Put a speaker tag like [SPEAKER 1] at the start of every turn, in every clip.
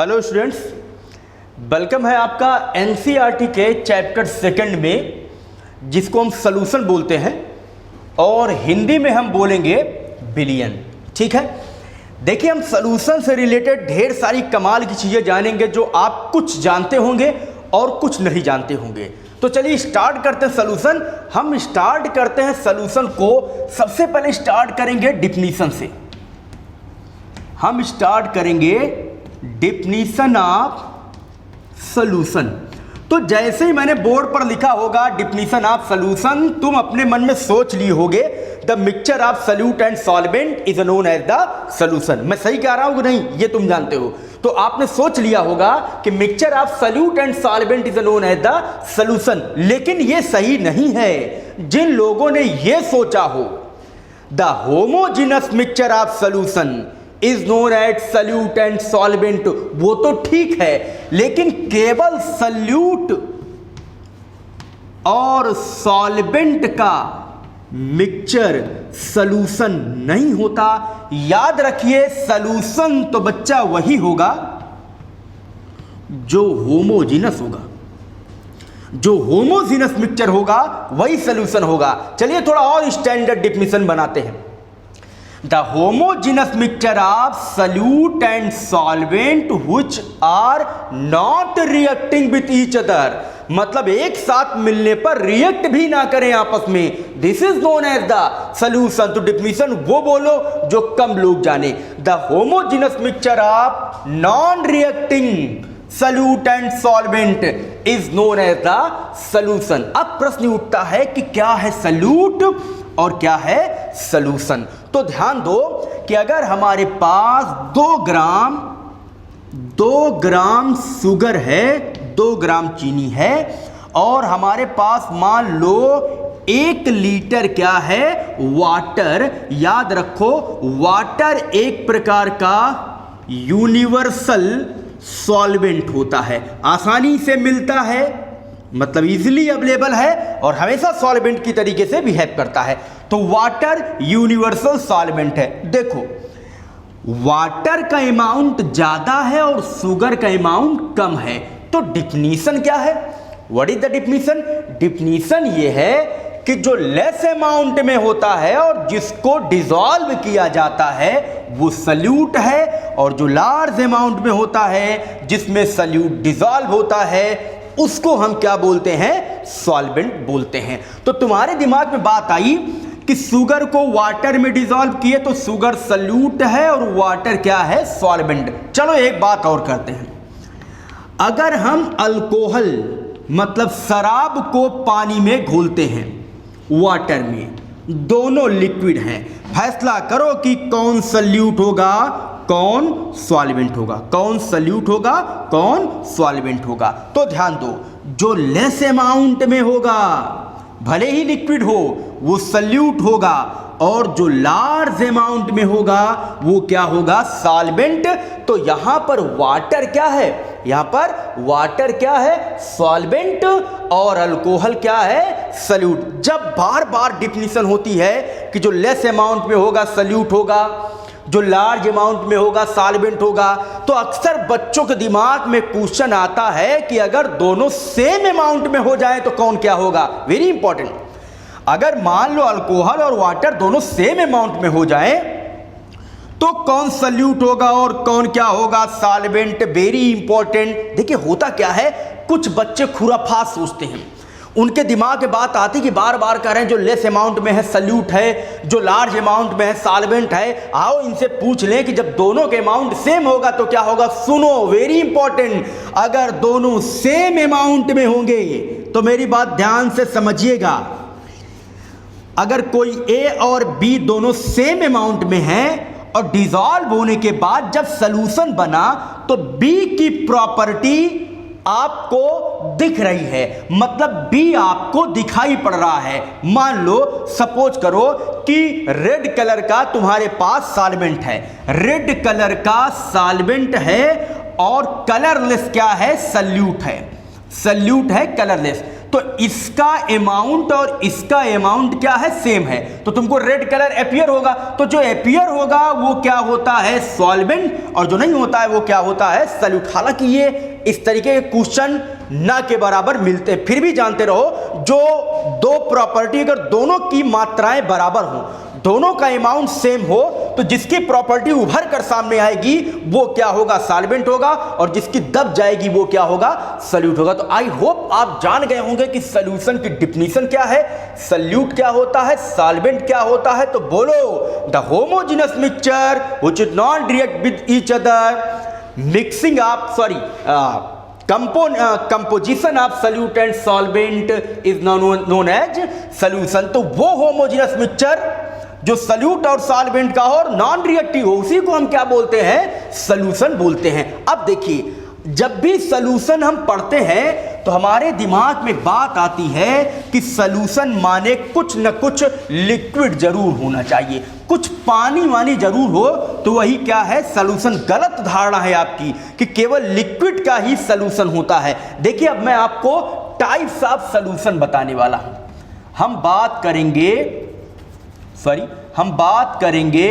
[SPEAKER 1] Hello students, welcome है आपका NCERT के चैप्टर सेकंड में, जिसको हम सॉल्यूशन बोलते हैं और हिंदी में हम बोलेंगे बिलियन। ठीक है, देखिए हम सॉल्यूशन से रिलेटेड ढेर सारी कमाल की चीज़ें जानेंगे जो आप कुछ जानते होंगे और कुछ नहीं जानते होंगे। तो चलिए स्टार्ट करते हैं सॉल्यूशन। हम स्टार्ट करते हैं सॉल्यूशन को, सबसे पहले स्टार्ट करेंगे डिफिनीशन से। हम स्टार्ट करेंगे डिफिनीशन ऑफ सॉल्यूशन। तो जैसे ही मैंने बोर्ड पर लिखा होगा डिफिनीशन ऑफ सॉल्यूशन, तुम अपने मन में सोच लिए होगे the mixture of solute and solvent is known as the solution. मैं सही कह रहा हूं कि नहीं, ये तुम जानते हो। तो आपने सोच लिया होगा कि mixture of solute and solvent is known as the solution, लेकिन ये सही नहीं है। जिन लोगों ने ये सोचा हो the homogeneous mixture of solution is known as solute and solvent, वो तो ठीक है, लेकिन केवल सॉल्यूट और सॉल्वेंट का मिक्सचर सॉल्यूशन नहीं होता। याद रखिए, सॉल्यूशन तो बच्चा वही होगा जो होमोजेनस होगा। जो होमोजेनस मिक्सचर होगा वही सॉल्यूशन होगा। चलिए थोड़ा और स्टैंडर्ड डिफिनीशन बनाते हैं। The homogeneous mixture of solute and solvent which are not reacting with each other, मतलब एक साथ मिलने पर रिएक्ट भी ना करें आपस में, this is known as the solution. तो डिफिनीशन वो बोलो जो कम लोग जाने। The homogeneous mixture of non reacting solute and solvent is known as the solution. अब प्रश्न उठता है कि क्या है सॉल्यूट और क्या है सॉल्यूशन। तो ध्यान दो कि अगर हमारे पास 2 ग्राम शुगर है, 2 ग्राम चीनी है, और हमारे पास मान लो 1 लीटर क्या है वाटर। याद रखो, वाटर एक प्रकार का यूनिवर्सल सॉल्वेंट होता है, आसानी से मिलता है, मतलब इजीली अवेलेबल है और हमेशा सॉल्वेंट की तरीके से बिहेव करता है। तो वाटर यूनिवर्सल सॉल्वेंट है। देखो, वाटर का अमाउंट ज्यादा है और शुगर का अमाउंट कम है, तो डिफिनीशन क्या है? What is the definition? Definition ये है कि जो लेस अमाउंट में होता है और जिसको डिसॉल्व किया जाता है वो सॉल्यूट है, और जो लार्ज अमाउंट में होता है जिसमें सॉल्यूट डिसॉल्व होता है उसको हम क्या बोलते हैं? सॉल्वेंट बोलते हैं। तो तुम्हारे दिमाग में बात आई कि शुगर को वाटर में डिसॉल्व किए तो शुगर सॉल्यूट है और वाटर क्या है? सॉल्वेंट। चलो एक बात और करते हैं। अगर हम अल्कोहल मतलब शराब को पानी में घोलते हैं, वाटर में, दोनों लिक्विड हैं, फैसला करो कि कौन सॉल्यूट होगा कौन सॉल्वेंट होगा, कौन सॉल्यूट होगा कौन सॉल्वेंट होगा। तो ध्यान दो, जो लेस अमाउंट में होगा भले ही लिक्विड हो वो सॉल्यूट होगा, और जो लार्ज अमाउंट में होगा वो क्या होगा? सॉल्वेंट। तो यहां पर वाटर क्या है? यहां पर वाटर क्या है? सॉल्वेंट, और अल्कोहल क्या है? सॉल्यूट। जब बार बार डिफिनीशन होती है कि जो लेस अमाउंट में होगा सॉल्यूट होगा, जो लार्ज अमाउंट में होगा सॉल्वेंट होगा, तो अक्सर बच्चों के दिमाग में क्वेश्चन आता है कि अगर दोनों सेम अमाउंट में हो जाए तो कौन क्या होगा? Very important. अगर मान लो अल्कोहल और वाटर दोनों सेम अमाउंट में हो जाए तो कौन सॉल्यूट होगा और कौन क्या होगा? सॉल्वेंट। Very important. देखिए होता क्या है, कुछ बच्चे खुराफात सोचते हैं, उनके दिमाग में बात आती कि बार बार कह रहे हैं जो लेस अमाउंट में है सॉल्यूट है, जो लार्ज अमाउंट में है सॉल्वेंट है। आओ इनसे पूछ लें कि जब दोनों के अमाउंट सेम होगा तो क्या होगा? सुनो, वेरी इंपॉर्टेंट, अगर दोनों सेम अमाउंट में होंगे तो मेरी बात ध्यान से समझिएगा, अगर कोई ए और बी दोनों सेम अमाउंट में है और डिसॉल्व होने के बाद जब सॉल्यूशन बना तो बी की प्रॉपर्टी आपको दिख रही है, मतलब बी आपको दिखाई पड़ रहा है। मान लो सपोज करो कि रेड कलर का तुम्हारे पास सॉल्वेंट है, रेड कलर का सॉल्वेंट है और कलरलेस क्या है? सॉल्यूट है, सॉल्यूट है कलरलेस। तो इसका अमाउंट और इसका अमाउंट क्या है, सेम है, तो तुमको रेड कलर अपीयर होगा। तो जो अपीयर होगा वो क्या होता है, सॉल्वेंट, और जो नहीं होता है वो क्या होता है, सॉल्यूट। हालांकि ये इस तरीके के क्वेश्चन ना के बराबर मिलते हैं, फिर भी जानते रहो जो दो प्रॉपर्टी अगर दोनों की मात्राएं बराबर हो, दोनों का अमाउंट सेम हो, तो जिसकी प्रॉपर्टी उभर कर सामने आएगी वो क्या होगा, सॉल्वेंट होगा, और जिसकी दब जाएगी वो क्या होगा, सॉल्यूट होगा। तो आई होप आप जान गए होंगे कि सॉल्यूशन की डिफिनीशन क्या है, सॉल्यूट क्या होता है, सॉल्वेंट क्या होता है। तो बोलो, the homogeneous mixture which is not react with each other, mixing of composition of solute and solvent is known as solution. तो वो होमोजेनस मिक्सचर जो सॉल्यूट और सॉल्वेंट का हो और नॉन रिएक्टिव हो, उसी को हम क्या बोलते हैं, सॉल्यूशन बोलते हैं। अब देखिए, जब भी सॉल्यूशन हम पढ़ते हैं तो हमारे दिमाग में बात आती है कि सॉल्यूशन माने कुछ न कुछ लिक्विड जरूर होना चाहिए, कुछ पानी वानी जरूर हो, तो वही क्या है, सॉल्यूशन। गलत धारणा है आपकी कि केवल लिक्विड का ही सॉल्यूशन होता है। देखिए, अब मैं आपको टाइप्स ऑफ सॉल्यूशन बताने वाला हूं। हम बात करेंगे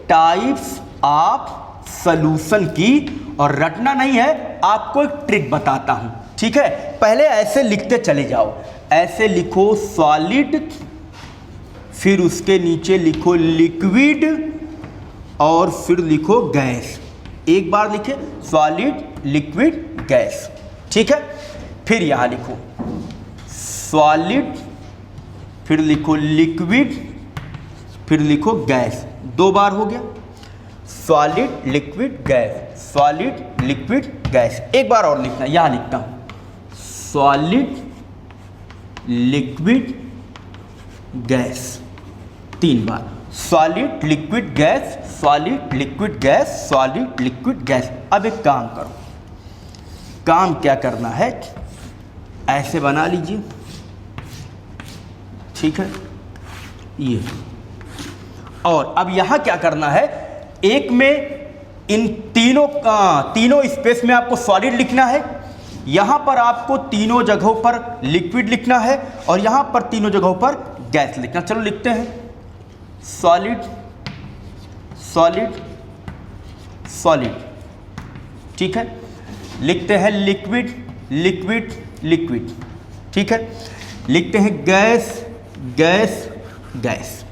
[SPEAKER 1] टाइप्स ऑफ सॉल्यूशन की, और रटना नहीं है, आपको एक ट्रिक बताता हूं, ठीक है। पहले ऐसे लिखते चले जाओ, ऐसे लिखो सॉलिड, फिर उसके नीचे लिखो लिक्विड, और फिर लिखो गैस। एक बार लिखे सॉलिड, लिक्विड, गैस, ठीक है। फिर यहां लिखो सॉलिड, फिर लिखो लिक्विड, फिर लिखो गैस। 2 बार हो गया, solid, liquid, gas, solid, liquid, gas. एक बार और लिखना, यहां लिखता हूं सॉलिड, लिक्विड, गैस। 3 बार, solid, liquid, gas, solid, liquid, gas, solid, liquid, gas. अब एक काम करो, काम क्या करना है, ऐसे बना लीजिए, ठीक है, ये। और अब यहां क्या करना है, एक में इन तीनों स्पेस में आपको सॉलिड लिखना है, यहां पर आपको तीनों जगहों पर लिक्विड लिखना है, और यहां पर तीनों जगहों पर गैस लिखना। चलो लिखते हैं सॉलिड, सॉलिड, सॉलिड, ठीक है। लिखते हैं लिक्विड, लिक्विड, लिक्विड, ठीक है। लिखते हैं गैस, गैस, गैस,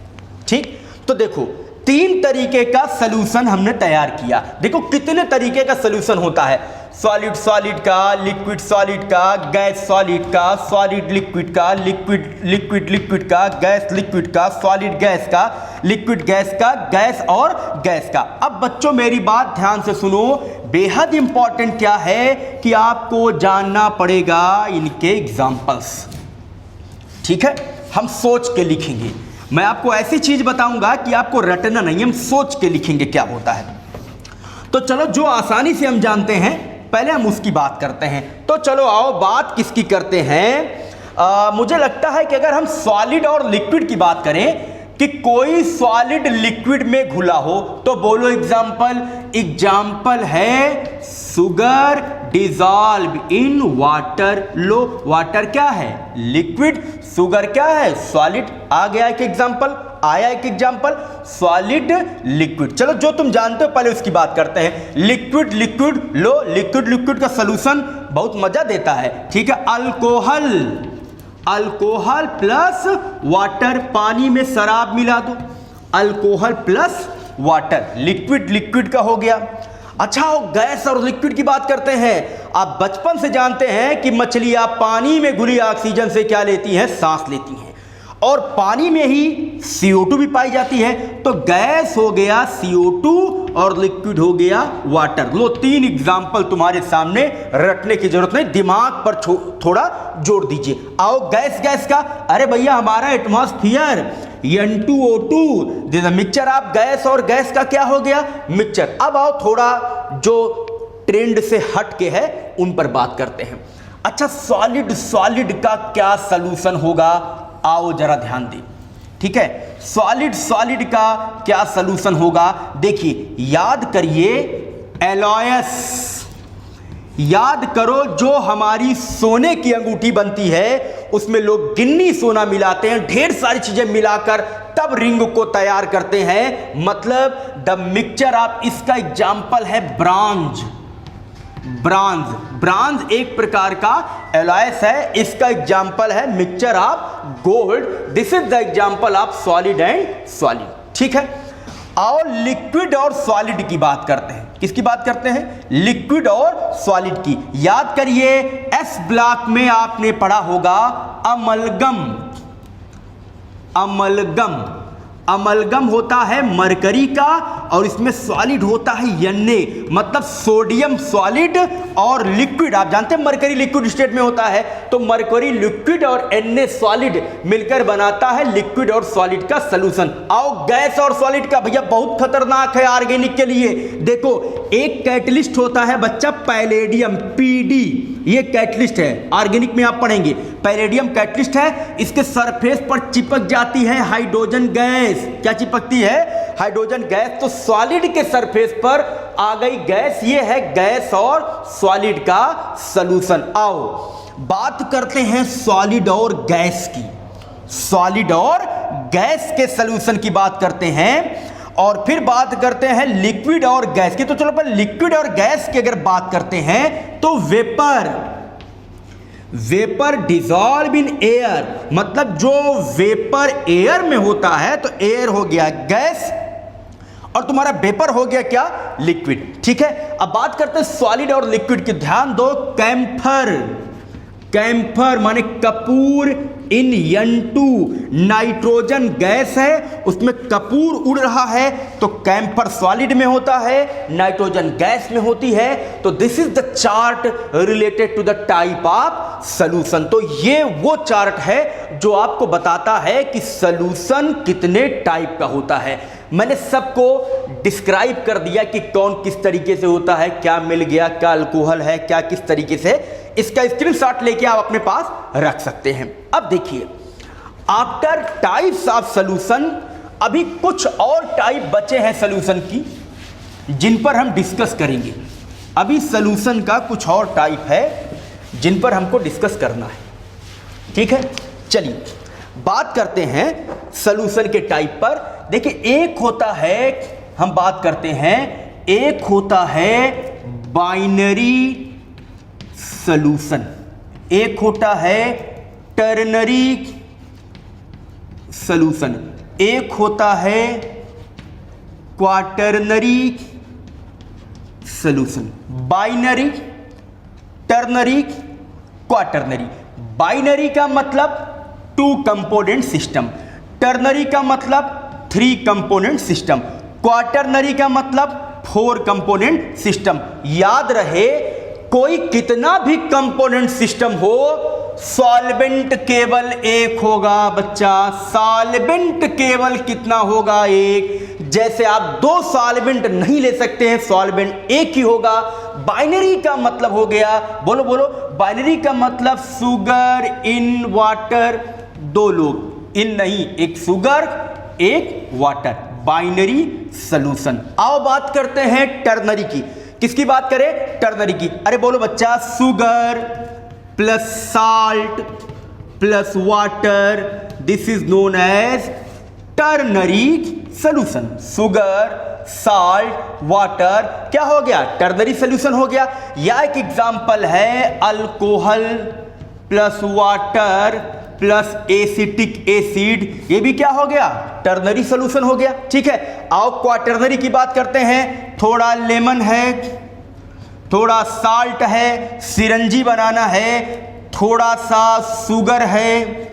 [SPEAKER 1] ठीक। तो देखो, 3 तरीके का सॉल्यूशन हमने तैयार किया। देखो कितने तरीके का सॉल्यूशन होता है, सॉलिड सॉलिड का, लिक्विड सॉलिड का, गैस सॉलिड का, सॉलिड लिक्विड का, लिक्विड लिक्विड लिक्विड का, गैस लिक्विड का, सॉलिड गैस का, लिक्विड गैस का, गैस और गैस का। अब बच्चों मेरी बात ध्यान से सुनो, बेहद इंपॉर्टेंट क्या है कि आपको जानना पड़ेगा इनके एग्जाम्पल्स, ठीक है। हम सोच के लिखेंगे, मैं आपको ऐसी चीज बताऊंगा कि आपको रटना नहीं, हम सोच के लिखेंगे क्या होता है। तो चलो, जो आसानी से हम जानते हैं पहले हम उसकी बात करते हैं। तो चलो आओ, बात किसकी करते हैं। मुझे लगता है कि अगर हम सॉलिड और लिक्विड की बात करें कि कोई सॉलिड लिक्विड में घुला हो, तो बोलो एग्जाम्पल। एग्जाम्पल है sugar dissolve in water. Low, water क्या है, लिक्विड, शुगर क्या है, सॉलिड। आ गया एक एग्जाम्पल, आया एक एग्जाम्पल, सॉलिड, लिक्विड। चलो, जो तुम जानते हो पहले उसकी बात करते हैं। लिक्विड, लिक्विड, लो, लिक्विड लिक्विड का सॉल्यूशन बहुत मजा देता है, ठीक है। अल्कोहल, अल्कोहल प्लस वाटर, पानी में शराब मिला दो, alcohol plus water, liquid liquid का हो गया। अच्छा, गैस और लिक्विड की बात करते हैं। आप बचपन से जानते हैं कि मछलियां पानी में घुली ऑक्सीजन से क्या लेती हैं, सांस लेती हैं, और पानी में ही CO2 भी पाई जाती है। तो गैस हो गया CO2 और लिक्विड हो गया वाटर। लो, 3 एग्जाम्पल तुम्हारे सामने, रटने की जरूरत नहीं, दिमाग पर थोड़ा जोड़ दीजिए। आओ गैस, गैस का, अरे भैया हमारा atmosphere N2O2, this mixture of gas, और गैस का क्या हो गया, मिक्सचर। अब आओ थोड़ा जो ट्रेंड से हट के है उन पर बात करते हैं। अच्छा, सॉलिड सॉलिड का क्या सॉल्यूशन होगा, आओ जरा ध्यान दें, ठीक है। सॉलिड सॉलिड का क्या सॉल्यूशन होगा, देखिए, याद करिए एलॉयस, याद करो जो हमारी सोने की अंगूठी बनती है उसमें लोग गिन्नी सोना मिलाते हैं, ढेर सारी चीजें मिलाकर तब रिंग को तैयार करते हैं। मतलब द मिक्सचर ऑफ, इसका एग्जाम्पल है ब्रांज। ब्रांज एक प्रकार का एलॉयस है, इसका एग्जाम्पल है mixture of gold. This is the example of solid and solid. ठीक है, और लिक्विड और सॉलिड की बात करते हैं। किसकी बात करते हैं? लिक्विड और सॉलिड की। याद करिए, एस ब्लॉक में आपने पढ़ा होगा अमलगम होता है मरकरी का, और इसमें सॉलिड होता है Na, मतलब सोडियम सॉलिड और लिक्विड। आप जानते हैं मरकरी लिक्विड स्टेट में होता है, तो मरकरी लिक्विड और Na सॉलिड मिलकर बनाता है लिक्विड और सॉलिड का सॉल्यूशन। आओ गैस और सॉलिड का, भैया बहुत खतरनाक है ऑर्गेनिक के लिए। देखो, एक कैटलिस्ट होता है बच्चा, पैलेडियम, Pd, ये कैटलिस्ट है। ऑर्गेनिक में आप पढ़ेंगे, पैलेडियम कैटलिस्ट है। इसके सरफेस पर चिपक जाती है हाइड्रोजन गैस। क्या चिपकती है? Hydrogen gas. तो सॉलिड के सरफेस पर आ गई गैस, ये है गैस और सॉलिड का सॉल्यूशन। आओ बात करते हैं सॉलिड और गैस की। सॉलिड और गैस के सॉल्यूशन की बात करते हैं, और फिर बात करते हैं लिक्विड और गैस की। तो चलो पहले लिक्विड और गैस की अगर बात करते हैं तो वेपर डिसॉल्व इन एयर, मतलब जो वेपर एयर में होता है, तो एयर हो गया गैस और तुम्हारा वेपर हो गया क्या? लिक्विड। ठीक है, अब बात करते हैं सॉलिड और लिक्विड की। ध्यान दो, कैम्फर माने कपूर इन N2, नाइट्रोजन गैस है, उसमें कपूर उड़ रहा है, तो कैम्फर सॉलिड में होता है, नाइट्रोजन गैस में होती है। तो this is the chart related to the type of solution. तो ये वो चार्ट है जो आपको बताता है कि सॉल्यूशन कितने टाइप का होता है। मैंने सबको डिस्क्राइब कर दिया कि कौन किस तरीके से होता है, क्या मिल गया, क्या अल्कोहल है, क्या किस तरीके से। इसका स्क्रीनशॉट लेके आप अपने पास रख सकते हैं। अब देखिए, आफ्टर टाइप्स ऑफ सॉल्यूशन, अभी कुछ और टाइप बचे हैं सॉल्यूशन की, जिन पर हम डिस्कस करेंगे। अभी सॉल्यूशन का कुछ और टाइप है जिन पर हमको डिस्कस करना है। ठीक है, चलिए बात करते हैं सॉल्यूशन के टाइप पर। देखिए, एक होता है, हम बात करते हैं, एक होता है बाइनरी सॉल्यूशन, एक होता है टर्नरी सॉल्यूशन, एक होता है quaternary solution. Binary, ternary, quaternary. Binary का मतलब 2 कंपोनेंट सिस्टम, टर्नरी का मतलब 3 कंपोनेंट सिस्टम, क्वाटर्नरी का मतलब 4 कंपोनेंट सिस्टम। याद रहे, कोई कितना भी कंपोनेंट सिस्टम हो, सॉल्वेंट केवल एक होगा बच्चा। सॉल्वेंट केवल कितना होगा? एक। जैसे आप 2 सॉल्वेंट नहीं ले सकते हैं, सॉल्वेंट एक ही होगा। बाइनरी का मतलब हो गया, बोलो बोलो, बाइनरी का मतलब शुगर इन वाटर, 2 लोग, इन नहीं, एक शुगर एक वाटर, बाइनरी सॉल्यूशन। आओ बात करते हैं टर्नरी की। किसकी बात करें? टर्नरी की। अरे बोलो बच्चा, sugar plus salt plus water, this is known as ternary solution. Sugar, salt, water, क्या हो गया? टर्नरी सॉल्यूशन हो गया। या एक एग्जांपल है alcohol plus water plus acetic acid, ये भी क्या हो गया? टर्नरी सॉल्यूशन हो गया। ठीक है, आओ क्वाटर्नरी की बात करते हैं। थोड़ा लेमन है, थोड़ा साल्ट है, सिरंजी बनाना है, थोड़ा सा शुगर है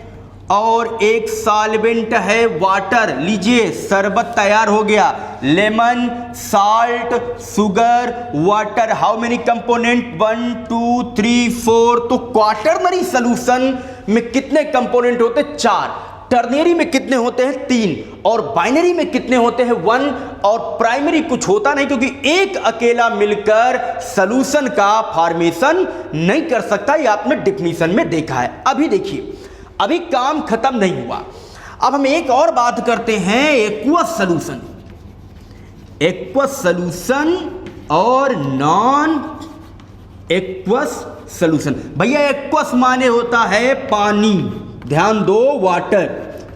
[SPEAKER 1] और एक सॉल्वेंट है वाटर। लीजिए, शरबत तैयार हो गया। Lemon, salt, sugar, water. How many component? 1 2 3 4। तो क्वाटर्नरी सॉल्यूशन में कितने कंपोनेंट होते हैं? 4। टर्नरी में कितने होते हैं? 3। और बाइनरी में कितने होते हैं? 1। और प्राइमरी कुछ होता नहीं, क्योंकि एक अकेला मिलकर सॉल्यूशन का फॉर्मेशन नहीं कर सकता। ये आपने डेफिनेशन में देखा है। अभी देखिए, अभी काम खत्म नहीं हुआ। अब हम एक और बात करते हैं, एक्वस सॉल्यूशन। एक्वस सॉल्यूशन और नॉन एक्वस सॉल्यूशन। भैया एक्वस माने होता है पानी, ध्यान दो,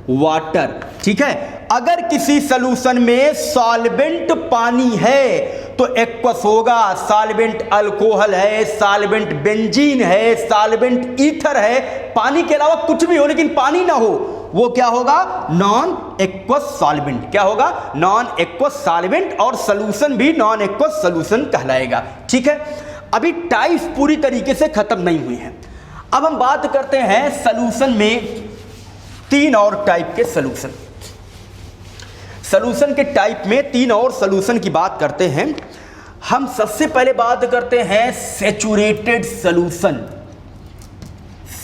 [SPEAKER 1] वाटर, ठीक है। अगर किसी सॉल्यूशन में सॉल्वेंट पानी है तो एक्वस होगा। सॉल्वेंट अल्कोहल है, सॉल्वेंट बेंजीन है, सॉल्वेंट ईथर है, पानी के अलावा कुछ भी हो लेकिन पानी ना हो, वो क्या होगा? Non aqueous solvent. क्या होगा? Non aqueous solvent. और सॉल्यूशन भी नॉन एक्वस सॉल्यूशन कहलाएगा, ठीक है। अभी टाइप्स पूरी तरीके से खत्म नहीं हुई हैं। अब हम बात करते हैं सॉल्यूशन में 3 और टाइप के सॉल्यूशन। सॉल्यूशन के टाइप में 3 और सॉल्यूशन की बात करते हैं। हम सबसे पहले बात करते हैं सैचुरेटेड सॉल्यूशन।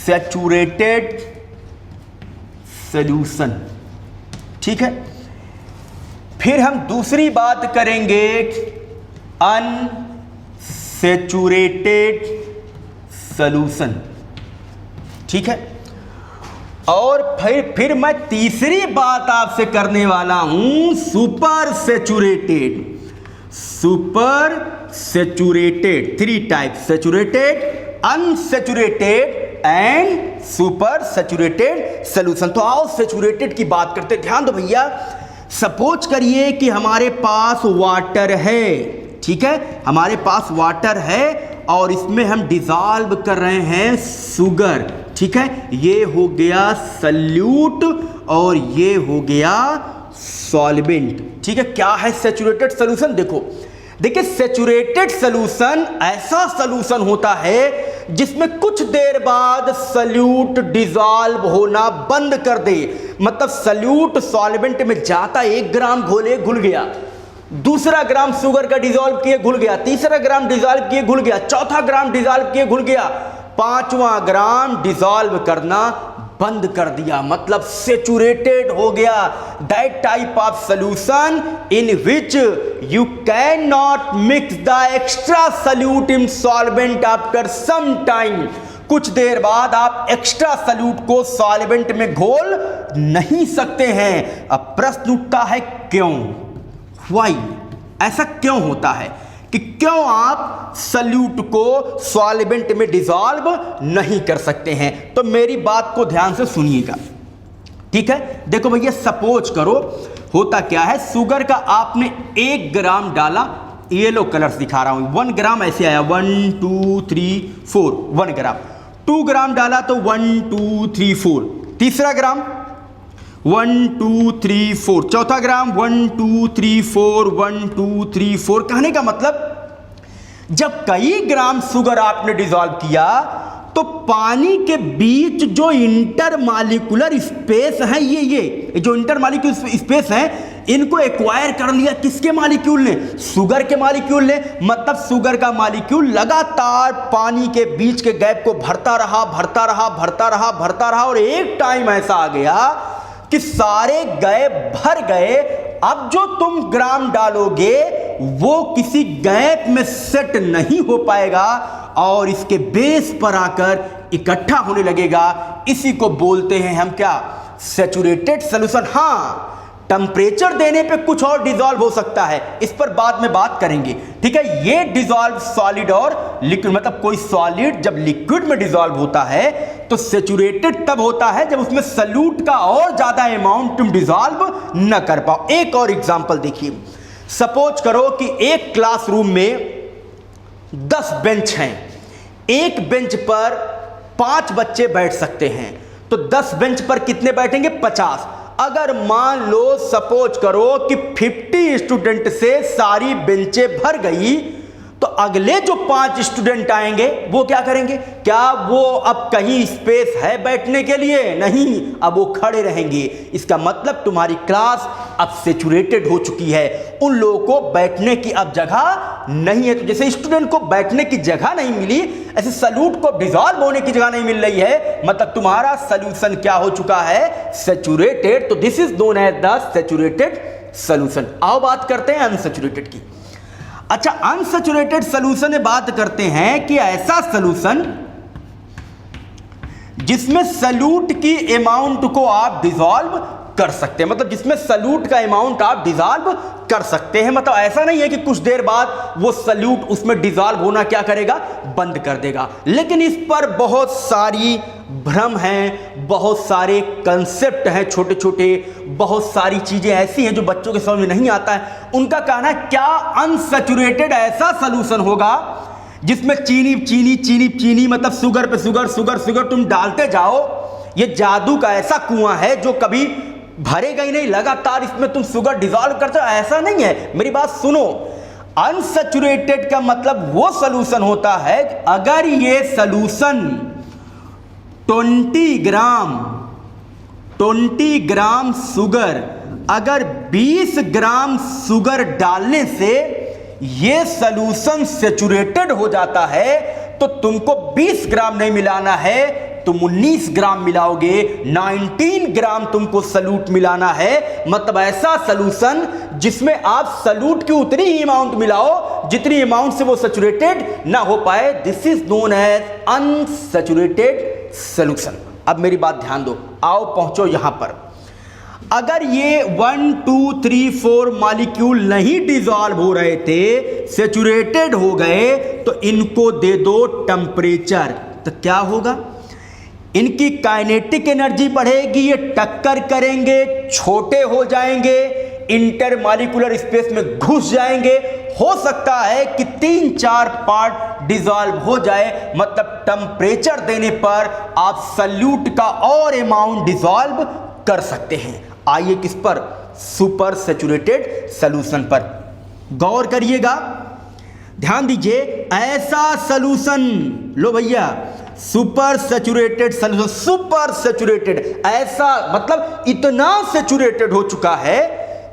[SPEAKER 1] सैचुरेटेड सॉल्यूशन, ठीक है। फिर हम दूसरी बात करेंगे अनसैचुरेटेड सॉल्यूशन, ठीक है। और फिर मैं तीसरी बात आपसे करने वाला हूं super saturated. Super saturated 3 type, saturated, unsaturated and super saturated solution. तो आओ सैचुरेटेड की बात करते हैं। ध्यान दो भैया, सपोज करिए कि हमारे पास वाटर है, ठीक है, हमारे पास वाटर है और इसमें हम डिसॉल्व कर रहे हैं शुगर, ठीक है। ये हो गया सल्यूट और ये हो गया सॉल्वेंट, ठीक है। क्या है सैचुरेटेड सॉल्यूशन? देखिए सैचुरेटेड सॉल्यूशन ऐसा सॉल्यूशन होता है जिसमें कुछ देर बाद सल्यूट डिसॉल्व होना बंद कर दे। मतलब सल्यूट सॉल्वेंट में जाता, 1 ग्राम घोले घुल गया, दूसरा ग्राम शुगर का डिसॉल्व किए घुल गया, तीसरा ग्राम डिसॉल्व किए घुल गया, चौथा ग्राम डिसॉल्व किए घुल गया, 5वां ग्राम डिसॉल्व करना बंद कर दिया, मतलब सैचुरेटेड हो गया। That type of solution in which you can not mix the extra solute in solvent after some time. कुछ देर बाद आप एक्स्ट्रा सॉल्यूट को सॉल्वेंट में घोल नहीं सकते हैं। अब प्रश्न उठता है क्यों? व्हाई? ऐसा क्यों होता है कि क्यों आप सॉल्यूट को सॉल्वेंट में डिसॉल्व नहीं कर सकते हैं? तो मेरी बात को ध्यान से सुनिएगा, ठीक है। देखो भैया, सपोज करो होता क्या है, शुगर का आपने 1 ग्राम डाला, येलो कलर दिखा रहा हूं, 1 ग्राम ऐसे आया, 1 2 3 4, 1 ग्राम। 2 ग्राम डाला तो 1 2 3 4, तीसरा ग्राम 1 2 3 4, चौथा ग्राम 1 2 3 4, 1 2 3 4। कहने का मतलब जब कई ग्राम शुगर आपने डिसॉल्व किया तो पानी के बीच जो इंटरमॉलिक्यूलर स्पेस है, ये जो इंटरमॉलिक्यूलर स्पेस है, इनको एक्वायर कर लिया किसके मॉलिक्यूल ने? शुगर के मॉलिक्यूल ने। मतलब शुगर का मॉलिक्यूल लगातार पानी के बीच के गैप को भरता रहा और एक टाइम ऐसा आ गया कि सारे गैप भर गए। अब जो तुम ग्राम डालोगे वो किसी गैप में सेट नहीं हो पाएगा और इसके बेस पर आकर इकट्ठा होने लगेगा। इसी को बोलते हैं हम क्या? Saturated solution. हाँ, टेम्परेचर देने पे कुछ और डिसॉल्व हो सकता है, इस पर बाद में बात करेंगे, ठीक है। ये डिसॉल्व सॉलिड और लिक्विड, मतलब कोई सॉलिड जब लिक्विड में डिसॉल्व होता है तो सैचुरेटेड तब होता है जब उसमें सल्यूट का और ज्यादा अमाउंट तुम डिसॉल्व न कर पाओ। एक और एग्जांपल देखिए, सपोज करो कि एक क्लासरूम में 10 बेंच हैं, एक बेंच पर 5 बच्चे बैठ सकते हैं, तो 10 बेंच पर कितने बैठेंगे? 50। अगर मान लो सपोज करो कि 50 स्टूडेंट से सारी बेंचें भर गई, तो अगले जो 5 स्टूडेंट आएंगे वो क्या करेंगे? क्या वो अब कहीं स्पेस है बैठने के लिए? नहीं, अब वो खड़े रहेंगे। इसका मतलब तुम्हारी क्लास अब सैचुरेटेड हो चुकी है, उन लोगों को बैठने की अब जगह नहीं है। तो जैसे स्टूडेंट को बैठने की जगह नहीं मिली, ऐसे सल्यूट को डिसॉल्व होने की जगह नहीं मिल रही है, मतलब तुम्हारा सॉल्यूशन क्या हो चुका है? सैचुरेटेड। तो this is known as the saturated solution. आओ बात करते हैं अनसैचुरेटेड की। अच्छा, अनसैचुरेटेड सॉल्यूशन में बात करते हैं कि ऐसा सॉल्यूशन जिसमें सल्यूट की अमाउंट को आप डिसॉल्व कर सकते हैं, मतलब जिसमें सल्यूट का अमाउंट आप डिजॉल्व कर सकते हैं। मतलब ऐसा नहीं है कि कुछ देर बाद वो सल्यूट उसमें डिजॉल्व होना क्या करेगा, बंद कर देगा। लेकिन इस पर बहुत सारी भ्रम हैं, बहुत सारे कंसेप्ट हैं छोटे छोटे, बहुत सारी चीजें ऐसी हैं जो बच्चों के समझ में नहीं आता है। उनका कहना है क्या अनसैचुरेटेड ऐसा सॉल्यूशन होगा जिसमें चीनी चीनी चीनी चीनी मतलब शुगर पे शुगर शुगर शुगर तुम डालते जाओ, ये जादू का ऐसा कुआं है जो कभी भरेगा ही नहीं, लगातार इसमें तुम शुगर डिजॉल्व करते हो। ऐसा नहीं है, मेरी बात सुनो। अनसैचुरेटेड का मतलब वो सॉल्यूशन होता है अगर ये सॉल्यूशन 20 ग्राम शुगर, अगर 20 ग्राम शुगर डालने से ये सॉल्यूशन सैचुरेटेड हो जाता है तो तुमको 20 ग्राम नहीं मिलाना है, तुम 19 ग्राम मिलाओगे, 19 ग्राम तुमको सल्यूट मिलाना है। मतलब ऐसा सॉल्यूशन जिसमें आप सल्यूट की उतनी ही अमाउंट मिलाओ जितनी अमाउंट से वो सैचुरेटेड ना हो पाए। This is known as unsaturated solution. अब मेरी बात ध्यान दो, आओ पहुंचो यहां पर। अगर ये 1 2 3 4 मॉलिक्यूल नहीं डिसॉल्व हो रहे थे, सैचुरेटेड हो गए, तो इनको दे दो टेम्परेचर, तो क्या होगा, इनकी काइनेटिक एनर्जी बढ़ेगी, ये टक्कर करेंगे, छोटे हो जाएंगे, इंटरमॉलिक्यूलर स्पेस में घुस जाएंगे। हो सकता है कि 3-4 पार्ट डिसॉल्व हो जाए। मतलब टेम्परेचर देने पर आप सल्यूट का और अमाउंट डिसॉल्व कर सकते हैं। आइए किस पर, सुपर सैचुरेटेड सॉल्यूशन पर गौर करिएगा, ध्यान दीजिए। ऐसा सॉल्यूशन लो भैया, super saturated solution, super saturated ऐसा मतलब इतना सैचुरेटेड हो चुका है,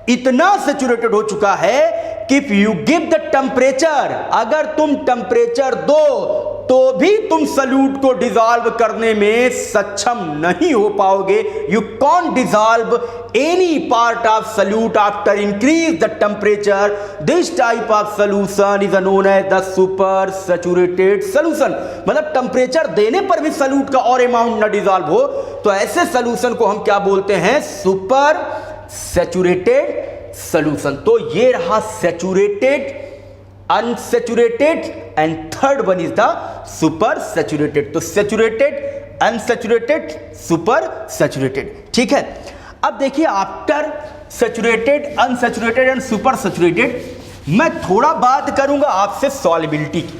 [SPEAKER 1] इतना सैचुरेटेड हो चुका है कि if you give the temperature, अगर तुम टेम्परेचर दो तो भी तुम सल्यूट को डिसॉल्व करने में सक्षम नहीं हो पाओगे। You can't dissolve any part of solute after increase the temperature. This type of solution is known as the super saturated solution. मतलब टेम्परेचर देने पर भी सल्यूट का और अमाउंट न डिसॉल्व हो तो ऐसे सॉल्यूशन को हम क्या बोलते हैं, सुपर सैचुरेटेड सॉल्यूशन। तो ये रहा saturated, unsaturated and third one is the super saturated. तो सैचुरेटेड, अनसैचुरेटेड, सुपर सैचुरेटेड, ठीक है। अब देखिए after saturated, unsaturated and super saturated मैं थोड़ा बात करूंगा आपसे सॉल्युबिलिटी की।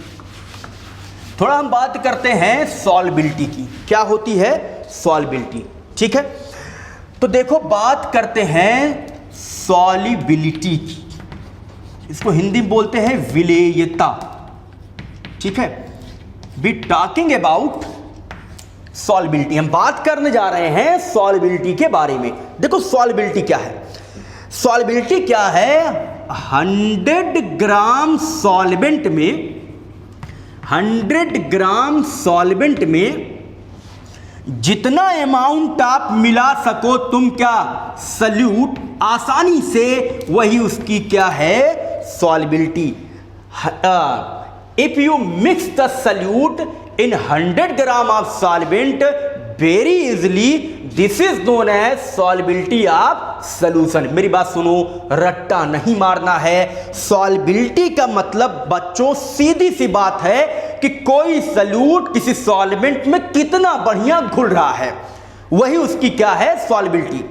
[SPEAKER 1] थोड़ा हम बात करते हैं सॉल्युबिलिटी की, क्या होती है सॉल्युबिलिटी, ठीक है। तो देखो बात करते हैं सॉल्युबिलिटी की, इसको हिंदी में बोलते हैं विलेयता, ठीक है। बी टॉकिंग अबाउट सॉल्युबिलिटी, हम बात करने जा रहे हैं सॉल्युबिलिटी के बारे में। देखो सॉल्युबिलिटी क्या है, सॉल्युबिलिटी क्या है, 100 ग्राम सॉल्वेंट में, 100 ग्राम सॉल्वेंट में जितना अमाउंट आप मिला सको तुम क्या, सल्यूट, आसानी से वही उसकी क्या है solubility. If you mix the solute in 100 gram of solvent very easily, this is known as solubility of solution. मेरी बात सुनो, रट्टा नहीं मारना है। सॉल्युबिलिटी का मतलब बच्चों सीधी सी बात है कि कोई सल्यूट किसी सॉल्वेंट में कितना बढ़िया घुल रहा है, वही उसकी क्या है सॉल्युबिलिटी।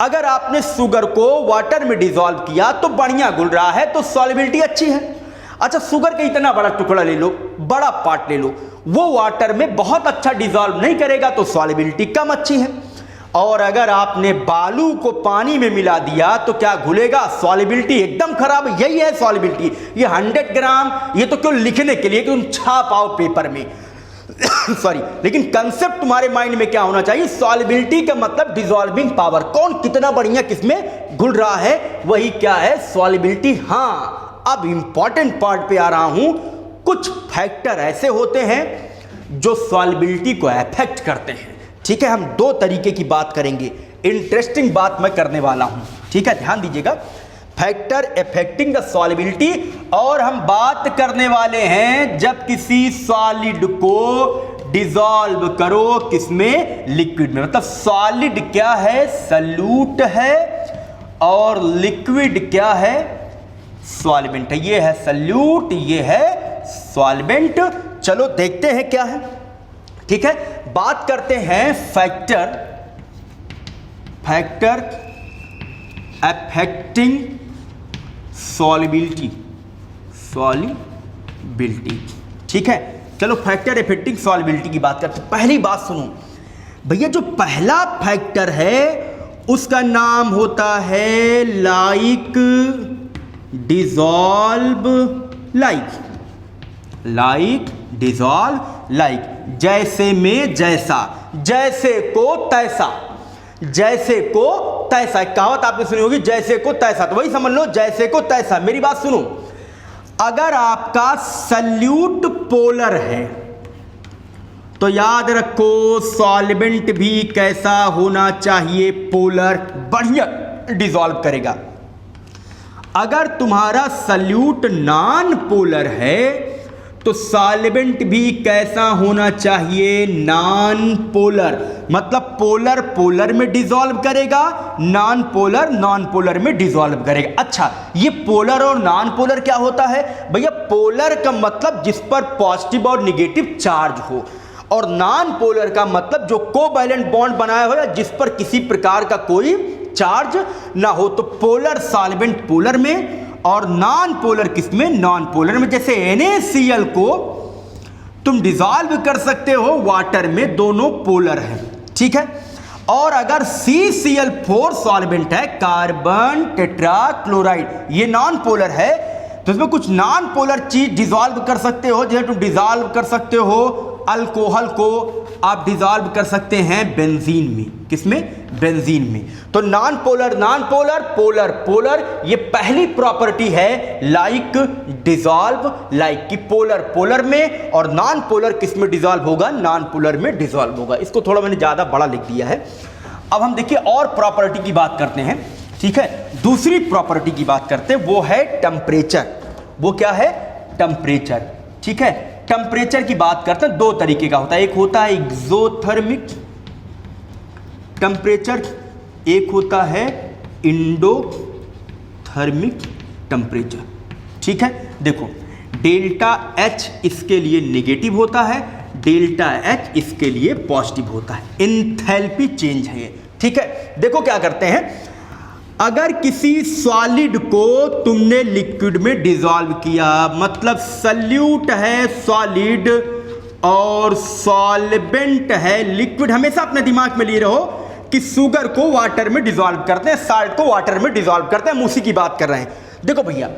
[SPEAKER 1] अगर आपने शुगर को वाटर में डिसॉल्व किया तो बढ़िया घुल रहा है तो सॉल्युबिलिटी अच्छी है। अच्छा शुगर का इतना बड़ा टुकड़ा ले लो, बड़ा पार्ट ले लो, वो वाटर में बहुत अच्छा डिसॉल्व नहीं करेगा तो सॉल्युबिलिटी कम अच्छी है। और अगर आपने बालू को पानी में मिला दिया तो क्या घुलेगा, सॉल्युबिलिटी एकदम खराब। यही है सॉल्युबिलिटी। ये 100 ग्राम ये तो क्यों लिखने के लिए कि तुम छाप आओ पेपर में सॉरी, लेकिन कंसेप्ट तुम्हारे माइंड में क्या होना चाहिए, सॉल्युबिलिटी का मतलब डिसॉल्विंग पावर, कौन कितना बढ़िया किसमें घुल रहा है, वही क्या है सॉल्युबिलिटी। हाँ अब इंपॉर्टेंट पार्ट पे आ रहा हूं, कुछ फैक्टर ऐसे होते हैं जो सॉल्युबिलिटी को अफेक्ट करते हैं, ठीक है। हम दो तरीके की बात करेंगे, इंटरेस्टिंग बात मैं करने वाला हूं, ठीक है, ध्यान दीजिएगा। फैक्टर अफेक्टिंग द सॉल्युबिलिटी, और हम बात करने वाले हैं जब किसी सॉलिड को डिसॉल्व करो किसमें, लिक्विड में। मतलब सॉलिड क्या है, सल्यूट है, और लिक्विड क्या है, सॉल्वेंट है। ये है सल्यूट, ये है सॉल्वेंट। चलो देखते हैं क्या है। ठीक है, बात करते हैं फैक्टर अफेक्टिंग सॉल्युबिलिटी। ठीक है, चलो फैक्टर अफेक्टिंग सॉल्युबिलिटी की बात करते हैं। पहली बात सुनो भैया, जो पहला फैक्टर है उसका नाम होता है लाइक डिसॉल्व लाइक, जैसे में जैसा, जैसे को तैसा। एक कहावत आपने सुनी होगी, जैसे को तैसा, तो वही समझ लो, जैसे को तैसा। मेरी बात सुनो, अगर आपका सल्यूट पोलर है तो याद रखो सॉल्वेंट भी कैसा होना चाहिए, पोलर, बढ़िया डिसॉल्व करेगा। अगर तुम्हारा सल्यूट नॉन पोलर है तो सॉल्वेंट भी कैसा होना चाहिए, नॉन पोलर। मतलब पोलर पोलर में डिसॉल्व करेगा, नॉन पोलर में डिसॉल्व करेगा। अच्छा, ये पोलर और नॉन पोलर क्या होता है भैया? पोलर का मतलब जिस पर पॉजिटिव और नेगेटिव चार्ज हो, और नॉन पोलर का मतलब जो कोवैलेंट बॉन्ड बनाया हो या जिस पर किसी प्रकार का कोई चार्ज ना हो। तो पोलर सॉल्वेंट पोलर में और नॉन पोलर किसमें, नॉन पोलर में। जैसे NaCl को तुम डिसॉल्व कर सकते हो वाटर में, दोनों पोलर है। ठीक है, और अगर CCl4 सॉल्वेंट है, कार्बन टेट्राक्लोराइड, ये नॉन पोलर है, तो इसमें कुछ नॉन पोलर चीज डिसॉल्व कर सकते हो। जैसे तुम डिसॉल्व कर सकते हो अल्कोहल को, आप डिसॉल्व कर सकते हैं बेंजीन में। किसमें? बेंजीन में। तो नॉन पोलर पोलर पोलर, ये पहली प्रॉपर्टी है लाइक डिसॉल्व लाइक, की पोलर पोलर में और नॉन पोलर किस में डिसॉल्व होगा, नॉन पोलर में डिसॉल्व होगा। इसको थोड़ा मैंने ज्यादा बड़ा लिख दिया है। अब हम देखिए और प्रॉपर्टी की बात करते हैं। ठीक है, दूसरी प्रॉपर्टी की बात करते हैं, वो है टेम्परेचर। वो क्या है? टेम्परेचर। ठीक है, टेम्परेचर की बात करते हैं, दो तरीके का होता है। एक होता है एक्सोथर्मिक टेम्परेचर, एक होता है इंडोथर्मिक टेम्परेचर। ठीक है, देखो डेल्टा H इसके लिए नेगेटिव होता है, डेल्टा H इसके लिए पॉजिटिव होता है। एंथैल्पी चेंज है ये। ठीक है, देखो क्या करते हैं, अगर किसी सॉलिड को तुमने लिक्विड में डिसॉल्व किया, मतलब सल्यूट है सॉलिड और सॉल्वेंट है लिक्विड। हमेशा अपने दिमाग में लिए रहो कि शुगर को वाटर में डिसॉल्व करते हैं, साल्ट को वाटर में डिसॉल्व करते हैं, हम उसी की बात कर रहे हैं। देखो भैया,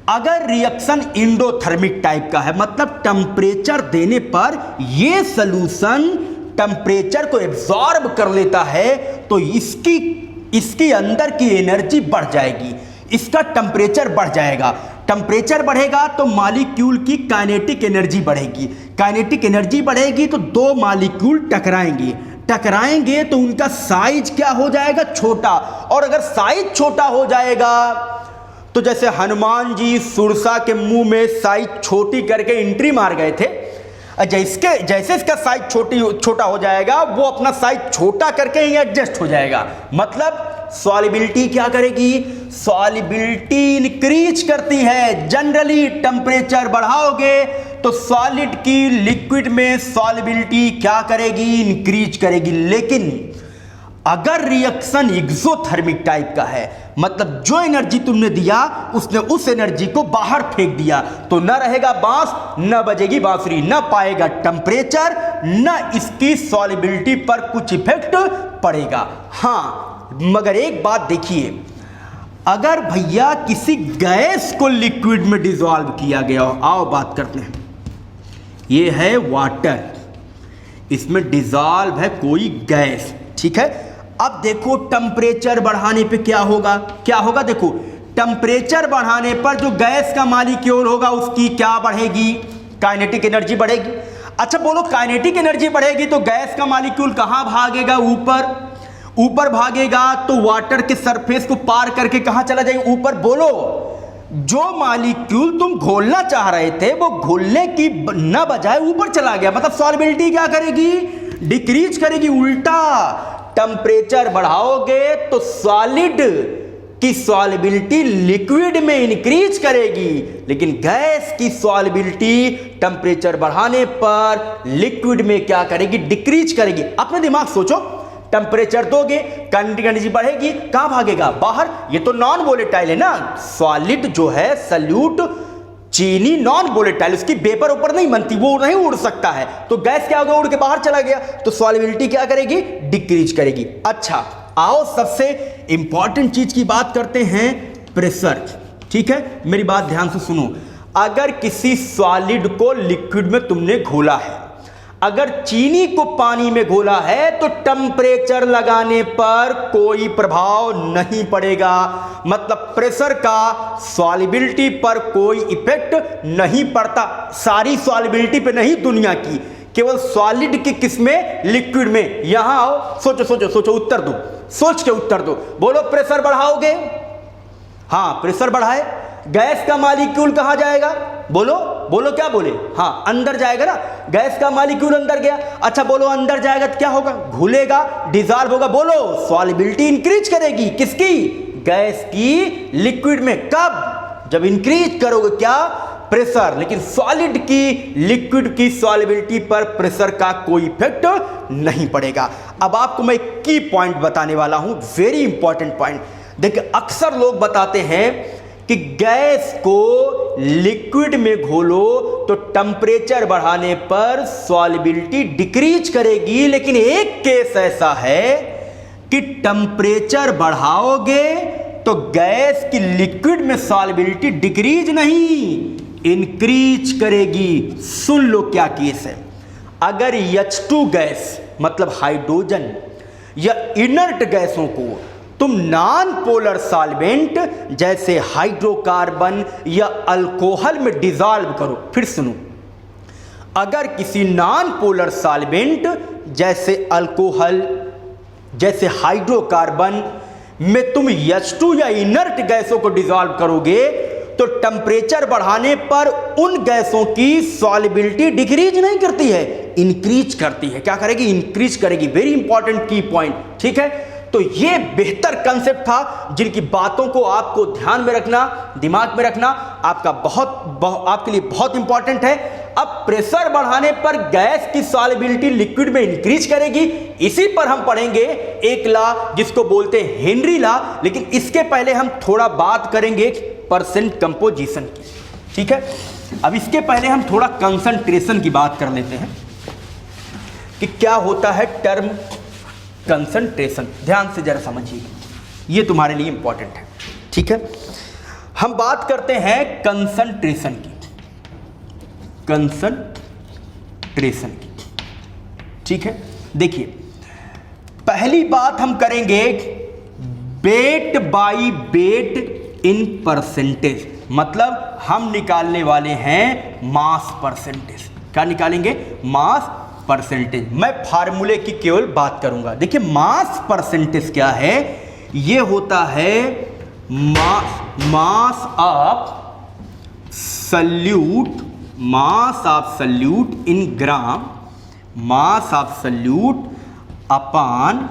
[SPEAKER 1] अगर रिएक्शन इंडोथर्मिक टाइप का है, मतलब टेम्परेचर देने पर ये सॉल्यूशन टेम्परेचर को एब्जॉर्ब कर लेता है, तो इसकी अंदर की एनर्जी बढ़ जाएगी, इसका टेम्परेचर बढ़ जाएगा। टेम्परेचर बढ़ेगा तो मॉलिक्यूल की काइनेटिक एनर्जी बढ़ेगी, काइनेटिक एनर्जी बढ़ेगी तो दो मॉलिक्यूल टकराएंगे तो उनका साइज क्या हो जाएगा? छोटा। और अगर साइज छोटा हो जाएगा तो जैसे हनुमान जी सुरसा के मुंह में साइज छोटी करके एंट्री मार गए थे, जैसे इसका साइज छोटा हो जाएगा, वो अपना साइज छोटा करके ही एडजस्ट हो जाएगा। मतलब सॉल्युबिलिटी क्या करेगी? सॉल्युबिलिटी इंक्रीज करती है। जनरली टेम्परेचर बढ़ाओगे तो सॉलिड की लिक्विड में सॉल्युबिलिटी क्या करेगी? इंक्रीज करेगी। लेकिन अगर रिएक्शन एक्सोथर्मिक टाइप का है, मतलब जो एनर्जी तुमने दिया उसने उस एनर्जी को बाहर फेंक दिया, तो न रहेगा बांस, न बजेगी बांसुरी, न पाएगा टेम्परेचर, न इसकी सॉल्युबिलिटी पर कुछ इफेक्ट पड़ेगा। हाँ, मगर एक बात देखिए, अगर भैया किसी गैस को लिक्विड में डिसॉल्व किया गया हो, आओ बात करते हैं। ये है वाटर, इसमें डिसॉल्व है कोई गैस। ठीक है, अब देखो टेम्परेचर बढ़ाने पे क्या होगा? देखो टेम्परेचर बढ़ाने पर जो गैस का मॉलिक्यूल होगा उसकी क्या बढ़ेगी? काइनेटिक एनर्जी बढ़ेगी। अच्छा बोलो, काइनेटिक एनर्जी बढ़ेगी तो गैस का मॉलिक्यूल कहां भागेगा? ऊपर भागेगा, तो वाटर के सरफेस को पार करके कहां चला जाएगा? ऊपर। बोलो, जो मॉलिक्यूल तुम घोलना चाह रहे थे वो घोलने की न बजाय ऊपर चला गया, मतलब सॉल्युबिलिटी क्या करेगी, डिक्रीज करेगी। उल्टा टेम्परेचर बढ़ाओगे तो सॉलिड की सॉल्युबिलिटी लिक्विड में इंक्रीज करेगी, लेकिन गैस की सॉल्युबिलिटी टेम्परेचर बढ़ाने पर लिक्विड में क्या करेगी, डिक्रीज करेगी। अपने दिमाग सोचो, टेम्परेचर दोगे कंडक्टिविटी एनर्जी बढ़ेगी, कहां भागेगा, बाहर। ये तो नॉन वोलेटाइल है ना, सॉलिड जो है सल्यूट चीनी नॉन वोलेटाइल, उसकी वेपर ऊपर नहीं बनती, वो नहीं उड़ सकता है, तो गैस क्या होगा, उड़ के बाहर चला गया, तो सॉल्युबिलिटी क्या करेगी, डिक्रीज करेगी। अच्छा आओ सबसे इंपॉर्टेंट चीज की बात करते हैं, प्रेशर। ठीक है, मेरी बात ध्यान से सुनो। अगर किसी सॉलिड को लिक्विड में तुमने घोला है, अगर चीनी को पानी में घोला है, तो टेम्परेचर लगाने पर कोई प्रभाव नहीं पड़ेगा, मतलब प्रेशर का सॉल्युबिलिटी पर कोई इफेक्ट नहीं पड़ता। सारी सॉल्युबिलिटी पे नहीं दुनिया की, केवल सॉलिड की किसमें, लिक्विड में। यहां आओ, सोचो सोचो सोचो, उत्तर दो, सोच के उत्तर दो। बोलो प्रेशर बढ़ाओगे, हाँ प्रेशर बढ़ाए, गैस का मॉलिक्यूल कहां जाएगा, बोलो बोलो, क्या बोले, हाँ अंदर जाएगा ना, गैस का मॉलिक्यूल अंदर गया। अच्छा बोलो अंदर जाएगा तो क्या होगा, घुलेगा, डिसॉल्व होगा। बोलो सॉल्युबिलिटी इंक्रीज करेगी, किसकी, गैस की लिक्विड में। कब, जब इंक्रीज करोगे क्या, प्रेशर। लेकिन सॉलिड की लिक्विड की सॉल्युबिलिटी पर प्रेशर का कोई इफेक्ट नहीं पड़ेगा। अब आपको मैं की पॉइंट बताने वाला हूं, वेरी इंपॉर्टेंट पॉइंट। देखिए अक्सर लोग बताते हैं कि गैस को लिक्विड में घोलो तो टेम्परेचर बढ़ाने पर सॉल्युबिलिटी डिक्रीज करेगी, लेकिन एक केस ऐसा है कि टेम्परेचर बढ़ाओगे तो गैस की लिक्विड में सॉल्युबिलिटी डिक्रीज नहीं, इंक्रीज करेगी। सुन लो क्या केस है। अगर H2 गैस मतलब हाइड्रोजन या इनर्ट गैसों को तुम नॉन पोलर सॉल्वेंट जैसे हाइड्रोकार्बन या अल्कोहल में डिसॉल्व करो, फिर सुनो, अगर किसी नॉन पोलर सॉल्वेंट जैसे अल्कोहल जैसे हाइड्रोकार्बन में तुम H2 या इनर्ट गैसों को डिसॉल्व करोगे तो टेम्परेचर बढ़ाने पर उन गैसों की सॉल्युबिलिटी डिक्रीज नहीं करती है, इंक्रीज करती है। क्या करेगी, इंक्रीज करेगी। वेरी इंपॉर्टेंट की पॉइंट। ठीक है, तो ये बेहतर कंसेप्ट था, जिनकी बातों को आपको ध्यान में रखना, दिमाग में रखना आपका आपके लिए बहुत इंपॉर्टेंट है। अब प्रेशर बढ़ाने पर गैस की सॉल्युबिलिटी लिक्विड में इंक्रीज करेगी, इसी पर हम पढ़ेंगे एक लॉ जिसको बोलते हैं हेनरी लॉ। लेकिन इसके पहले हम थोड़ा बात करेंगे परसेंट कंपोजिशन की। ठीक है, अब इसके पहले हम थोड़ा कंसंट्रेशन की बात कर लेते हैं कि क्या होता है टर्म कंसंट्रेशन। ध्यान से जरा समझिए, ये तुम्हारे लिए इंपॉर्टेंट है। ठीक है, हम बात करते हैं कंसंट्रेशन की, कंसंट्रेशन की। ठीक है, देखिए पहली बात हम करेंगे weight by weight in percentage, मतलब हम निकालने वाले हैं मास परसेंटेज। क्या निकालेंगे, मास परसेंटेज। मैं फार्मूले की केवल बात करूंगा। देखिए मास परसेंटेज क्या है, ये होता है mass of salute, mass of salute in gram, mass of solute upon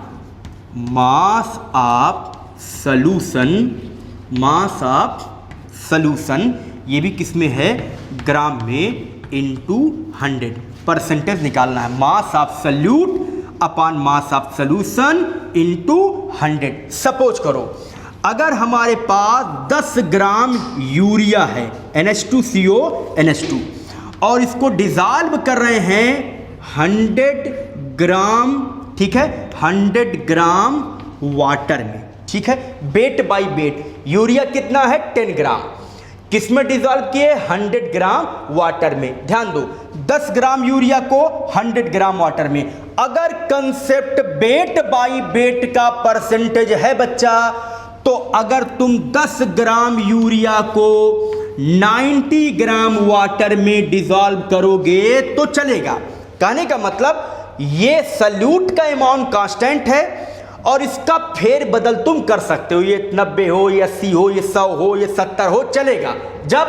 [SPEAKER 1] mass of solution, mass of solution, ये भी किस में है, ग्राम में, इनटू 100। परसेंटेज निकालना है, mass of solute upon mass of solution into 100। Suppose करो अगर हमारे पास 10 ग्राम यूरिया है, NH2CO NH2, और इसको डिसॉल्व कर रहे हैं 100 ग्राम, ठीक है, 100 ग्राम वाटर में। ठीक है, वेट बाय वेट, यूरिया कितना है 10 ग्राम, किसमें डिसॉल्व किए, 100 ग्राम वाटर में। ध्यान दो, 10 ग्राम यूरिया को 100 ग्राम वाटर में। अगर कंसेप्ट वेट बाय वेट का परसेंटेज है बच्चा, तो अगर तुम 10 ग्राम यूरिया को 90 ग्राम वाटर में डिसॉल्व करोगे तो चलेगा। कहने का मतलब ये सल्यूट का अमाउंट कांस्टेंट है और इसका फेर बदल तुम कर सकते हो, ये 90 हो, ये 80 हो, ये 100 हो, ये 70 हो, चलेगा जब